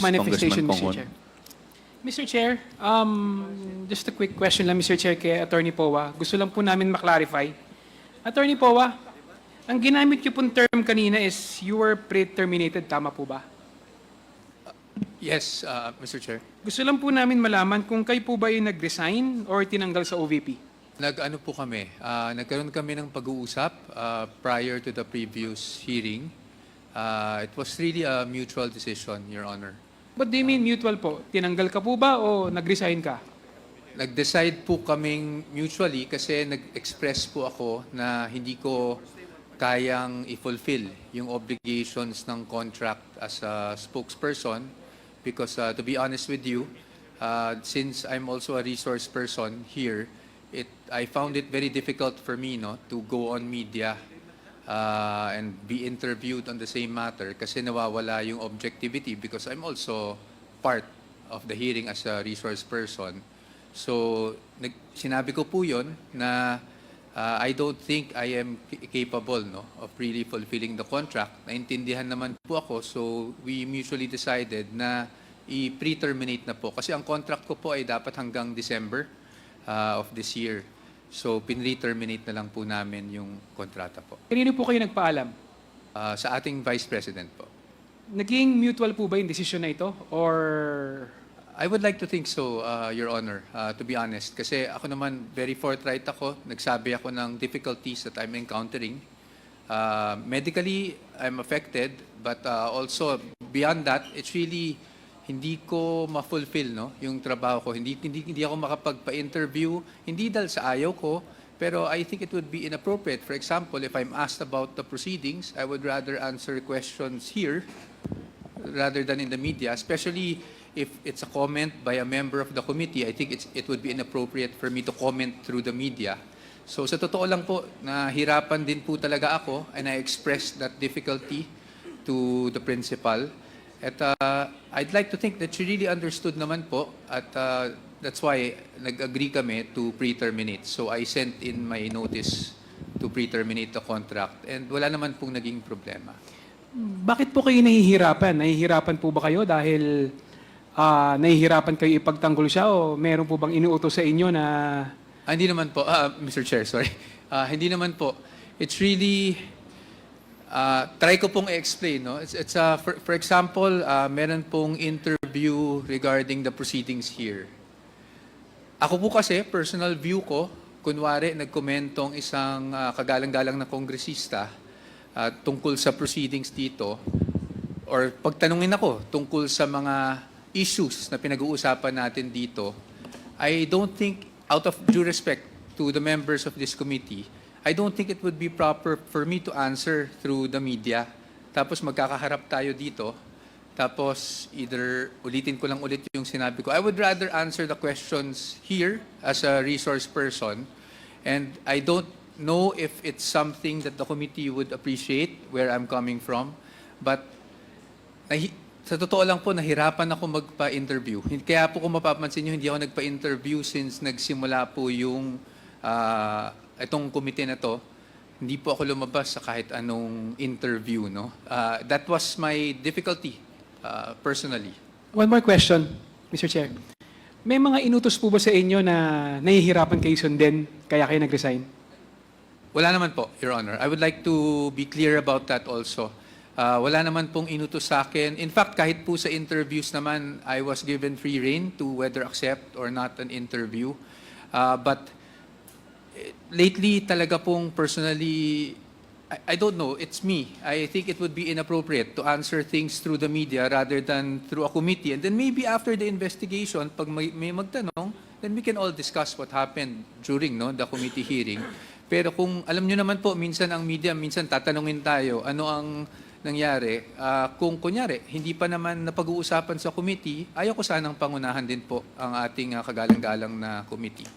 manifestation, Mr. Congressman Chair. Mr. Chair, just a quick question lang, Mr. Chair, kay Attorney Powa. Gusto lang po namin maklarify. Attorney Powa, ang ginamit niyo pong term kanina is you were pre-terminated. Tama po ba? Yes, Mr. Chair. Gusto lang po namin malaman kung kayo po ba yung nag-resign or tinanggal sa OVP? Nag-ano po kami, nagkaroon kami ng pag-uusap prior to the previous hearing. It was really a mutual decision, Your Honor. What do you mean mutual po? Tinanggal ka po ba o nag-resign ka? Nag-decide po kaming mutually kasi nag-express po ako na hindi ko kayang i-fulfill yung obligations ng contract as a spokesperson because to be honest with you, since I'm also a resource person here, I found it very difficult for me to go on media and be interviewed on the same matter kasi nawawala yung objectivity because I'm also part of the hearing as a resource person. So, sinabi ko po yun na I don't think I am capable of really fulfilling the contract. Naintindihan naman po ako, so we mutually decided na i-pre-terminate na po. Kasi ang contract ko po ay dapat hanggang December of this year. So, pin-re-terminate na lang po namin yung kontrata po. Kanino po kayo nagpaalam? Sa ating Vice President po. Naging mutual po ba yung decision na ito? Or I would like to think so, Your Honor, to be honest. Kasi ako naman, very forthright ako. Nagsabi ako ng difficulties that I'm encountering. Medically, I'm affected. But also, beyond that, it's really hindi ko ma-fulfill yung trabaho ko. Hindi ako makapagpa-interview. Hindi dahil sa ayaw ko, pero I think it would be inappropriate. For example, if I'm asked about the proceedings, I would rather answer questions here rather than in the media, especially if it's a comment by a member of the committee. I think it would be inappropriate for me to comment through the media. So sa totoo lang po, nahirapan din po talaga ako and I expressed that difficulty to the principal. At I'd like to think that she really understood naman po at that's why nag-agree kami to pre-terminate. So I sent in my notice to pre-terminate the contract and wala naman pong naging problema. bakit po kayo nahihirapan? Nahihirapan po ba kayo dahil nahihirapan kayo ipagtanggol siya o meron po bang inuutos sa inyo na... Hindi naman po, Mr. Chair, sorry. Hindi naman po. It's really, try ko pong i-explain. It's for example, meron pong interview regarding the proceedings here. Ako po kasi, personal view ko, kunwari nagkomentong isang kagalang-galang na kongresista tungkol sa proceedings dito, or pagtanungin ako tungkol sa mga issues na pinag-uusapan natin dito, I don't think, out of due respect to the members of this committee, I don't think it would be proper for me to answer through the media. Tapos magkakaharap tayo dito, tapos either ulitin ko lang ulit yung sinabi ko. I would rather answer the questions here as a resource person, and I don't know if it's something that the committee would appreciate where I'm coming from, but sa totoo lang po, nahirapan ako magpa-interview. Kaya po kung mapapansin nyo, hindi ako nagpa-interview since nagsimula po yung itong komite na to. Hindi po ako lumabas sa kahit anong interview. That was my difficulty personally. One more question, Mr. Chair. May mga inutos po ba sa inyo na nahihirapan kayo sundin kaya kayo nag-resign? Wala naman po, Your Honor. I would like to be clear about that also. Wala naman pong inutos sa akin. In fact, kahit po sa interviews naman, I was given free rein to whether accept or not an interview. But lately, talaga pong personally, I don't know, it's me. I think it would be inappropriate to answer things through the media rather than through a committee. And then maybe after the investigation, pag may magtanong, then we can all discuss what happened during the committee hearing. Pero kung alam nyo naman po, minsan ang media, minsan tatanungin tayo, ano ang nangyari. Kung kunyari, hindi pa naman napag-uusapan sa committee, ayaw ko sanang pangunahan din po ang ating kagalang-galang na committee.